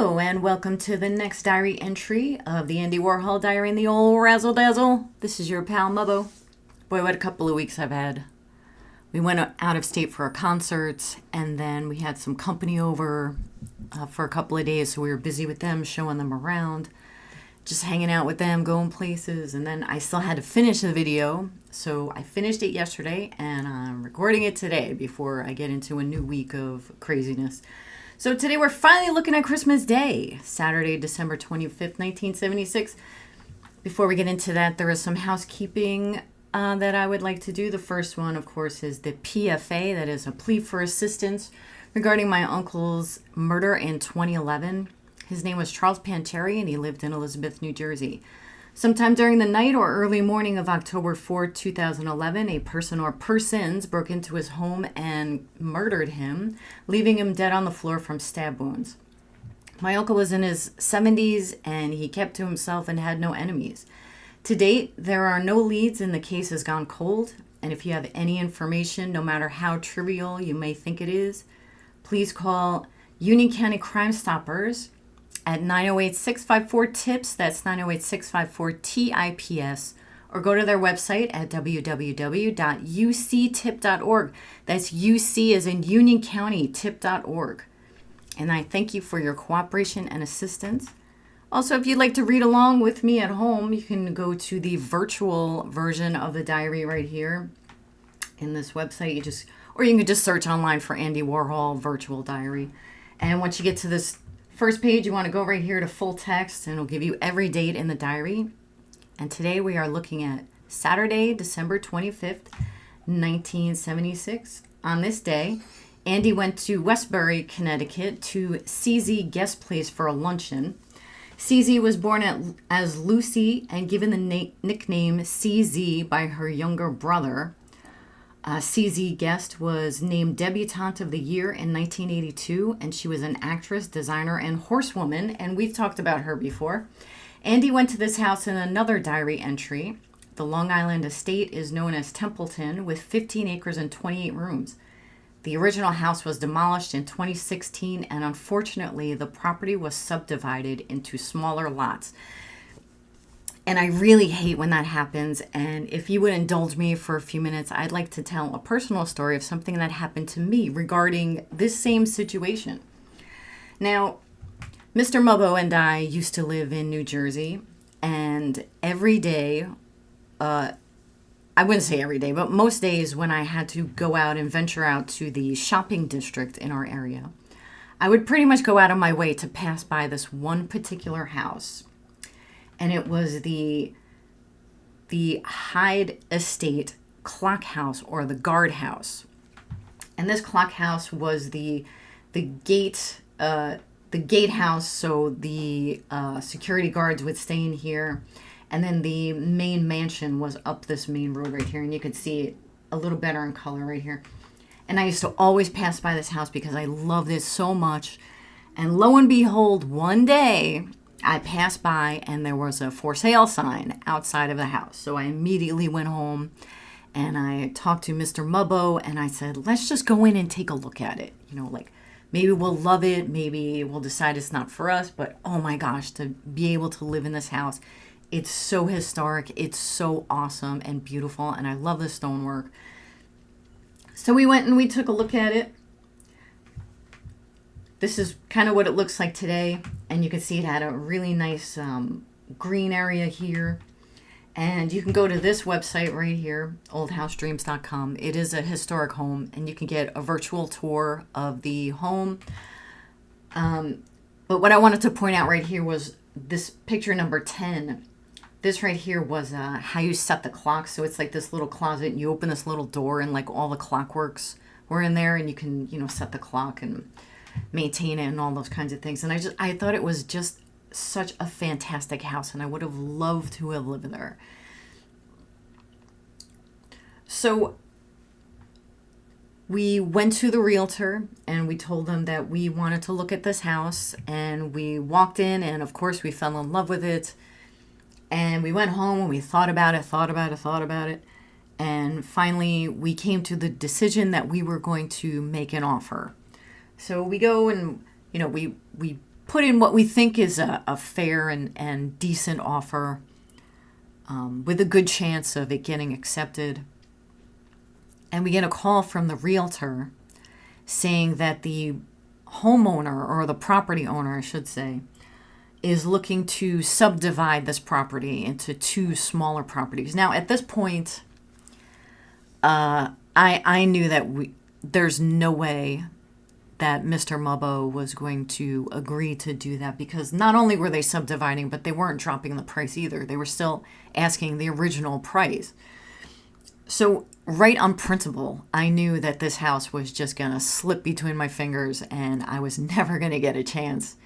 Hello and welcome to the next diary entry of the Andy Warhol diary in the old Razzle Dazzle. This is your pal Mubbo. Boy, what a couple of weeks I've had. We went out of state for a concert and then we had some company over for a couple of days, so we were busy with them, showing them around, just hanging out with them, going places, and then I still had to finish the video, so I finished it yesterday and I'm recording it today before I get into a new week of craziness. So today we're finally looking at Christmas Day, Saturday, December 25th, 1976. Before we get into that, there is some housekeeping that I would like to do. The first one, of course, is the PFA, that is a plea for assistance regarding my uncle's murder in 2011. His name was Charles Panteri and he lived in Elizabeth, New Jersey. Sometime during the night or early morning of October 4, 2011, a person or persons broke into his home and murdered him, leaving him dead on the floor from stab wounds. My uncle was in his 70s and he kept to himself and had no enemies. To date, there are no leads and the case has gone cold. And if you have any information, no matter how trivial you may think it is, please call Union County Crime Stoppers at 908-654-TIPS, that's 908-654-TIPS, or go to their website at www.uctip.org. That's UC as in Union County, tip.org. And I thank you for your cooperation and assistance. Also, if you'd like to read along with me at home, you can go to the virtual version of the diary right here in this website. Or you can just search online for Andy Warhol Virtual Diary. And once you get to this first page, you want to go right here to full text and it'll give you every date in the diary. And today we are looking at Saturday, December 25th, 1976. On this day, Andy went to Westbury, Connecticut to CZ Guest Place for a luncheon. CZ was born as Lucy and given the nickname CZ by her younger brother. CZ Guest was named Debutante of the Year in 1982, and she was an actress, designer, and horsewoman, and we've talked about her before. Andy went to this house in another diary entry. The Long Island estate is known as Templeton, with 15 acres and 28 rooms. The original house was demolished in 2016, and unfortunately, the property was subdivided into smaller lots. And I really hate when that happens. And if you would indulge me for a few minutes, I'd like to tell a personal story of something that happened to me regarding this same situation. Now, Mr. Mubbo and I used to live in New Jersey, and every day, I wouldn't say every day, but most days when I had to go out and venture out to the shopping district in our area, I would pretty much go out of my way to pass by this one particular house. And it was the Hyde Estate Clock House, or the Guard House. And this clock house was the gatehouse, so the security guards would stay in here. And then the main mansion was up this main road right here, and you could see it a little better in color right here. And I used to always pass by this house because I love this so much. And lo and behold, one day I passed by and there was a for sale sign outside of the house. So I immediately went home and I talked to Mr. Mubbo and I said, let's just go in and take a look at it. Maybe we'll love it. Maybe we'll decide it's not for us. But oh my gosh, to be able to live in this house, it's so historic. It's so awesome and beautiful. And I love the stonework. So we went and we took a look at it. This is kind of what it looks like today. And you can see it had a really nice green area here. And you can go to this website right here, oldhousedreams.com. It is a historic home, and you can get a virtual tour of the home. But what I wanted to point out right here was this picture number 10. This right here was how you set the clock. So it's like this little closet, and you open this little door, and like all the clockworks were in there, and you can, set the clock and maintain it and all those kinds of things. And I thought it was just such a fantastic house, and I would have loved to have lived there. So we went to the realtor and we told them that we wanted to look at this house, and we walked in and of course we fell in love with it. And we went home and we thought about it. And finally we came to the decision that we were going to make an offer. So we go and, we put in what we think is a fair and decent offer, with a good chance of it getting accepted. And we get a call from the realtor saying that the homeowner, or the property owner, I should say, is looking to subdivide this property into 2 smaller properties. Now, at this point, I knew that there's no way that Mr. Mubbo was going to agree to do that, because not only were they subdividing, but they weren't dropping the price either. They were still asking the original price. So right on principle, I knew that this house was just going to slip between my fingers and I was never going to get a chance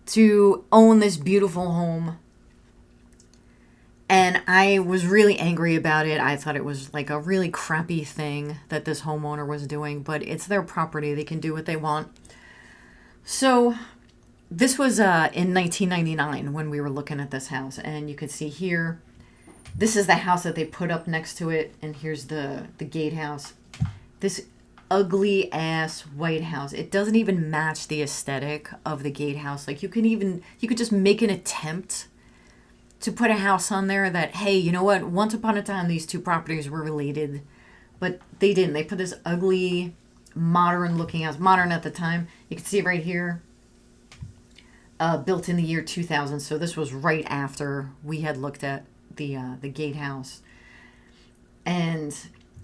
to own this beautiful home. And I was really angry about it. I thought it was like a really crappy thing that this homeowner was doing, but it's their property. They can do what they want. So this was in 1999 when we were looking at this house. And you can see here, this is the house that they put up next to it. And here's the gatehouse. This ugly ass white house. It doesn't even match the aesthetic of the gatehouse. Like you could just make an attempt to put a house on there that, hey, you know what? Once upon a time, these 2 properties were related, but they didn't. They put this ugly, modern-looking house. Modern at the time. You can see it right here. Built in the year 2000. So this was right after we had looked at the gatehouse. And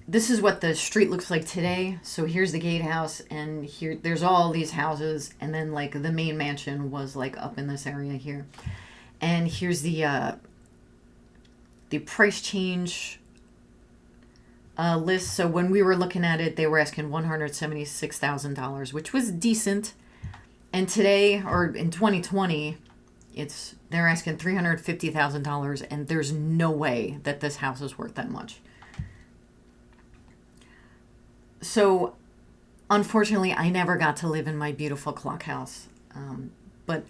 this is what the street looks like today. So here's the gatehouse, and here there's all these houses, and then like the main mansion was like up in this area here. And here's the price change list. So when we were looking at it, they were asking $176,000, which was decent. And today, or in 2020, they're asking $350,000, and there's no way that this house is worth that much. So, unfortunately, I never got to live in my beautiful clock house. But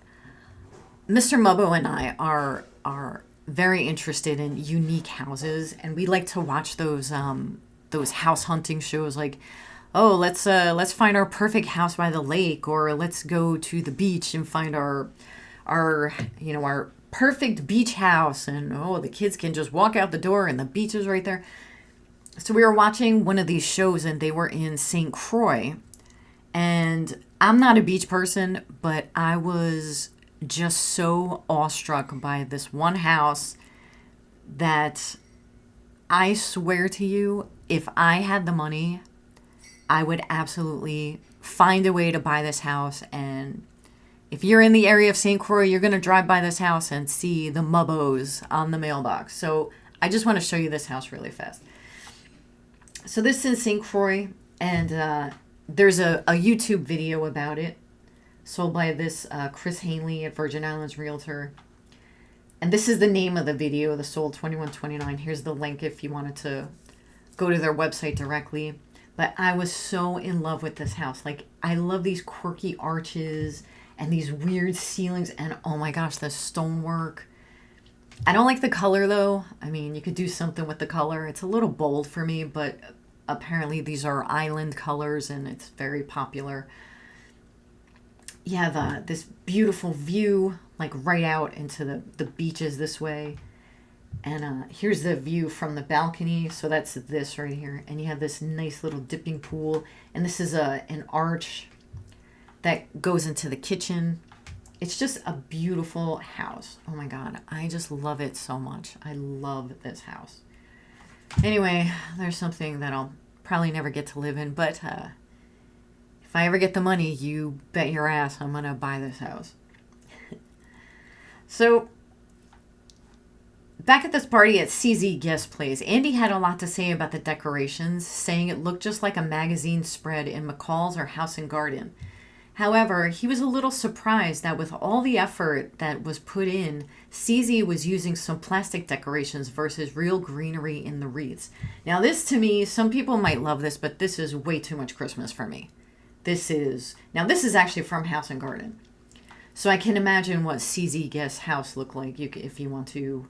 Mr. Mubbo and I are very interested in unique houses, and we like to watch those house hunting shows, like, oh, let's find our perfect house by the lake, or let's go to the beach and find our perfect beach house, and oh, the kids can just walk out the door and the beach is right there. So we were watching one of these shows, and they were in St. Croix, and I'm not a beach person, but I was just so awestruck by this one house that I swear to you, if I had the money, I would absolutely find a way to buy this house. And if you're in the area of St. Croix, you're going to drive by this house and see the Mubbos on the mailbox. So I just want to show you this house really fast. So this is St. Croix, and there's a YouTube video about it, sold by this Chris Hanley at Virgin Islands Realtor. And this is the name of the video, the Sold 2129. Here's the link if you wanted to go to their website directly. But I was so in love with this house. Like, I love these quirky arches and these weird ceilings, and oh my gosh, the stonework. I don't like the color though. I mean, you could do something with the color. It's a little bold for me, but apparently these are island colors and it's very popular. You have this beautiful view, like right out into the beaches this way. And here's the view from the balcony. So that's this right here. And you have this nice little dipping pool. And this is an arch that goes into the kitchen. It's just a beautiful house. Oh my God. I just love it so much. I love this house. Anyway, there's something that I'll probably never get to live in. But if I ever get the money, you bet your ass I'm going to buy this house. So, back at this party at CZ Guest Place, Andy had a lot to say about the decorations, saying it looked just like a magazine spread in McCall's or House and Garden. However, he was a little surprised that with all the effort that was put in, CZ was using some plastic decorations versus real greenery in the wreaths. Now this, to me, some people might love this, but this is way too much Christmas for me. This is actually from House and Garden. So I can imagine what CZ Guest's house looked like if you want to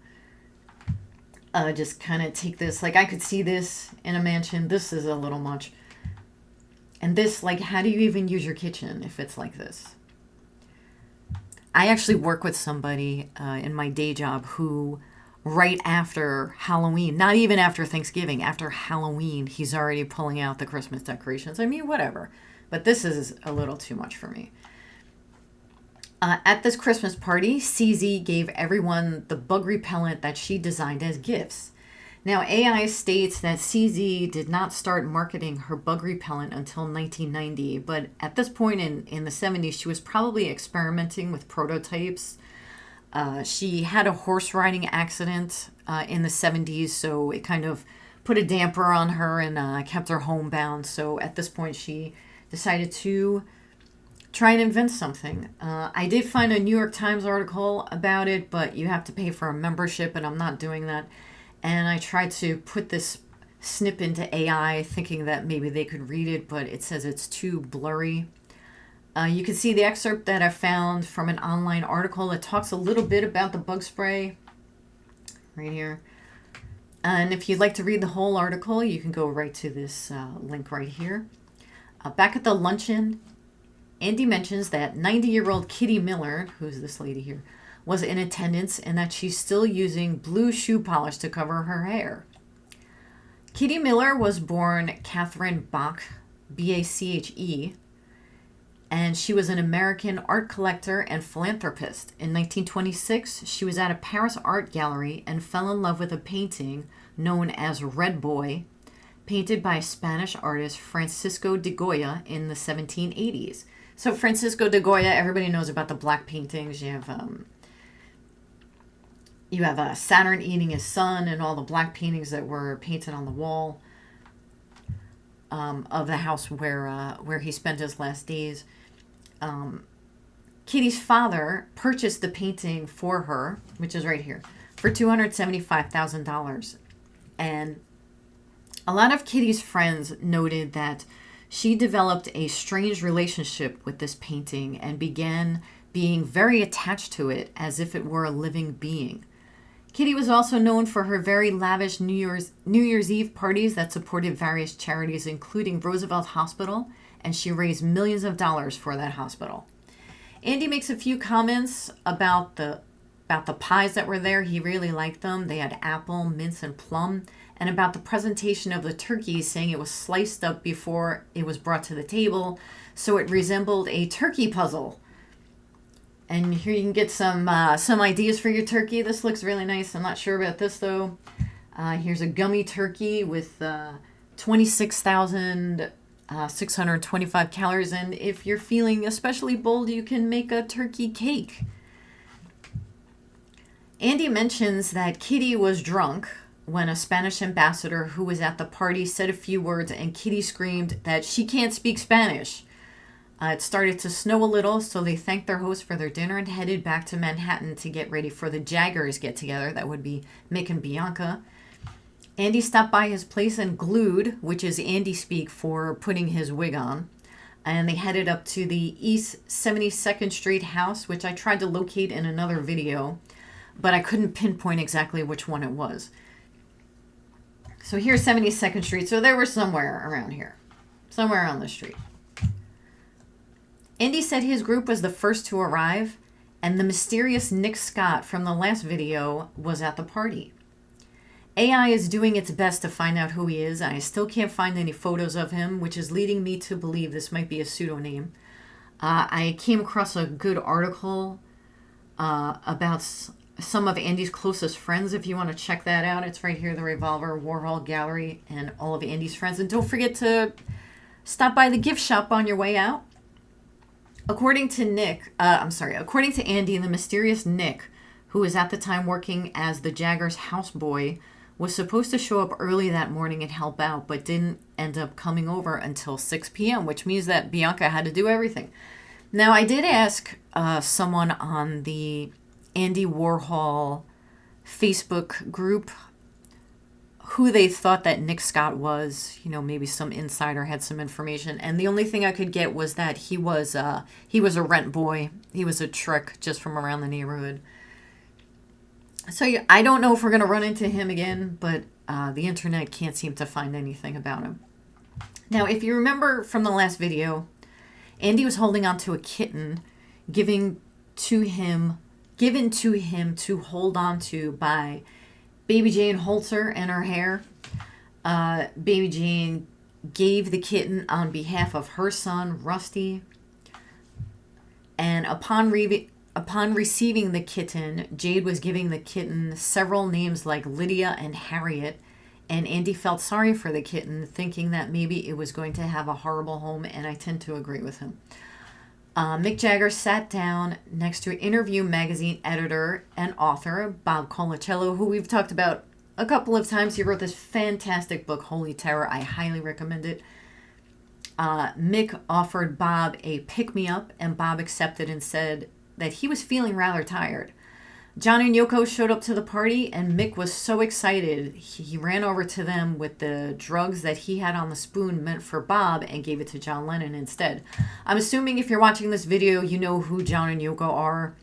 just kind of take this. Like, I could see this in a mansion. This is a little much. And this, like, how do you even use your kitchen if it's like this? I actually work with somebody in my day job who, right after Halloween, not even after Thanksgiving, after Halloween, he's already pulling out the Christmas decorations. I mean, whatever. But this is a little too much for me. At this Christmas party, CZ gave everyone the bug repellent that she designed as gifts. Now, AI states that CZ did not start marketing her bug repellent until 1990, but at this point in the 70s, she was probably experimenting with prototypes. She had a horse riding accident in the 70s, so it kind of put a damper on her and kept her homebound. So at this point, she decided to try and invent something. I did find a New York Times article about it, but you have to pay for a membership, and I'm not doing that. And I tried to put this snip into AI thinking that maybe they could read it, but it says it's too blurry. You can see the excerpt that I found from an online article that talks a little bit about the bug spray right here. And if you'd like to read the whole article, you can go right to this link right here. Back at the luncheon, Andy mentions that 90-year-old Kitty Miller, who's this lady here, was in attendance and that she's still using blue shoe polish to cover her hair. Kitty Miller was born Catherine Bach, B-A-C-H-E, and she was an American art collector and philanthropist. In 1926, she was at a Paris art gallery and fell in love with a painting known as Red Boy, painted by Spanish artist Francisco de Goya in the 1780s. So Francisco de Goya, everybody knows about the black paintings. You have Saturn eating his son and all the black paintings that were painted on the wall of the house where he spent his last days. Kitty's father purchased the painting for her, which is right here, for $275,000. And a lot of Kitty's friends noted that she developed a strange relationship with this painting and began being very attached to it as if it were a living being. Kitty was also known for her very lavish New Year's Eve parties that supported various charities, including Roosevelt Hospital, and she raised millions of dollars for that hospital. Andy makes a few comments about the pies that were there. He really liked them. They had apple, mince, and plum. And about the presentation of the turkey, saying it was sliced up before it was brought to the table, so it resembled a turkey puzzle. And here you can get some ideas for your turkey. This looks really nice. I'm not sure about this, though. Here's a gummy turkey with 26,625 calories. And if you're feeling especially bold, you can make a turkey cake. Andy mentions that Kitty was drunk when a Spanish ambassador who was at the party said a few words, and Kitty screamed that she can't speak Spanish. It started to snow a little, so they thanked their host for their dinner and headed back to Manhattan to get ready for the Jaggers get-together. That would be Mick and Bianca. Andy stopped by his place and glued, which is Andy speak for putting his wig on. And they headed up to the East 72nd Street house, which I tried to locate in another video, but I couldn't pinpoint exactly which one it was. So here's 72nd Street. So they were somewhere around here, somewhere on the street. Andy said his group was the first to arrive, and the mysterious Nick Scott from the last video was at the party. AI is doing its best to find out who he is, and I still can't find any photos of him, which is leading me to believe this might be a pseudonym. I came across a good article about some of Andy's closest friends. If you want to check that out, it's right here, the Revolver Warhol Gallery, and all of Andy's friends. And don't forget to stop by the gift shop on your way out. According to Andy, the mysterious Nick, who was at the time working as the Jaggers houseboy, was supposed to show up early that morning and help out, but didn't end up coming over until 6 p.m., which means that Bianca had to do everything. Now, I did ask someone on the Andy Warhol Facebook group who they thought that Nick Scott was. Maybe some insider had some information, and the only thing I could get was that he was a rent boy. He was a trick just from around the neighborhood. So I don't know if we're going to run into him again, but the internet can't seem to find anything about him. Now, if you remember from the last video, Andy was holding on to a kitten, giving to him, given to him to hold on to by Baby Jane Holzer and her hair. Baby Jane gave the kitten on behalf of her son, Rusty. And upon receiving the kitten, Jade was giving the kitten several names like Lydia and Harriet. And Andy felt sorry for the kitten, thinking that maybe it was going to have a horrible home, and I tend to agree with him. Mick Jagger sat down next to Interview magazine editor and author Bob Colacello, who we've talked about a couple of times. He wrote this fantastic book, Holy Terror. I highly recommend it. Mick offered Bob a pick-me-up, and Bob accepted and said that he was feeling rather tired. John and Yoko showed up to the party, and Mick was so excited, he ran over to them with the drugs that he had on the spoon meant for Bob and gave it to John Lennon instead. I'm assuming if you're watching this video, you know who John and Yoko are.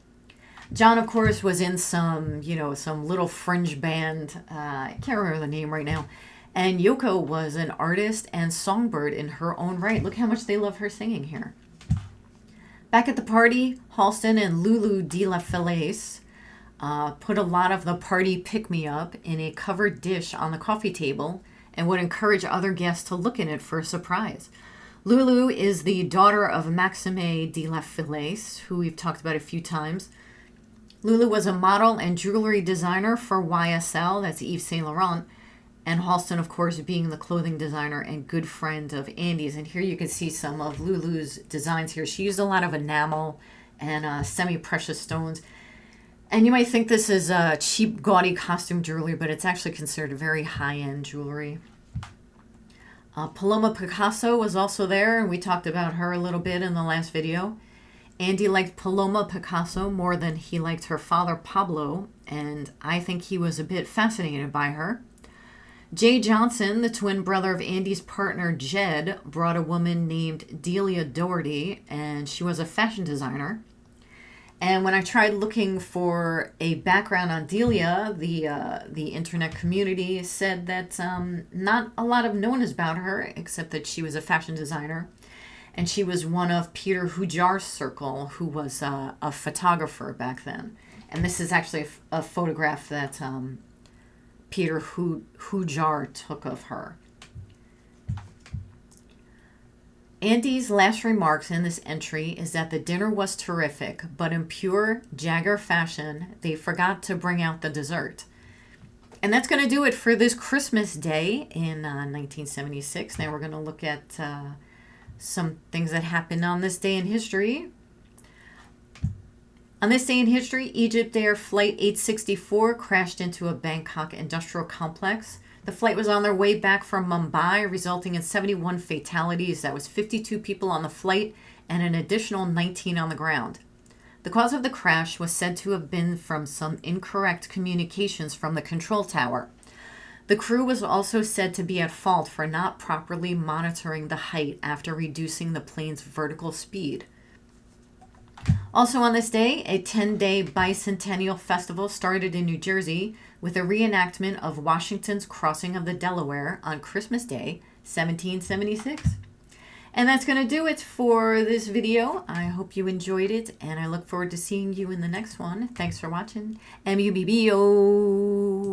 John, of course, was in some little fringe band. I can't remember the name right now. And Yoko was an artist and songbird in her own right. Look how much they love her singing here. Back at the party, Halston and Loulou de la Falaise put a lot of the party pick-me-up in a covered dish on the coffee table and would encourage other guests to look in it for a surprise. Loulou is the daughter of Maxime de la Falaise, who we've talked about a few times. Loulou was a model and jewelry designer for YSL, that's Yves Saint Laurent, and Halston, of course, being the clothing designer and good friend of Andy's. And here you can see some of Loulou's designs here. She used a lot of enamel and semi-precious stones. And you might think this is cheap, gaudy costume jewelry, but it's actually considered very high-end jewelry. Paloma Picasso was also there, and we talked about her a little bit in the last video. Andy liked Paloma Picasso more than he liked her father, Pablo, and I think he was a bit fascinated by her. Jay Johnson, the twin brother of Andy's partner, Jade, brought a woman named Delia Doherty, and she was a fashion designer. And when I tried looking for a background on Delia, the internet community said that not a lot of known is about her, except that she was a fashion designer. And she was one of Peter Hujar's circle, who was a photographer back then. And this is actually a photograph that Peter Hujar took of her. Andy's last remarks in this entry is that the dinner was terrific, but in pure Jagger fashion, they forgot to bring out the dessert. And that's going to do it for this Christmas Day in 1976. Now we're going to look at some things that happened on this day in history. On this day in history, Egypt Air Flight 864 crashed into a Bangkok industrial complex. The flight was on their way back from Mumbai, resulting in 71 fatalities. That was 52 people on the flight and an additional 19 on the ground. The cause of the crash was said to have been from some incorrect communications from the control tower. The crew was also said to be at fault for not properly monitoring the height after reducing the plane's vertical speed. Also on this day, a 10-day bicentennial festival started in New Jersey with a reenactment of Washington's crossing of the Delaware on Christmas Day, 1776. And that's going to do it for this video. I hope you enjoyed it, and I look forward to seeing you in the next one. Thanks for watching. MUBBO!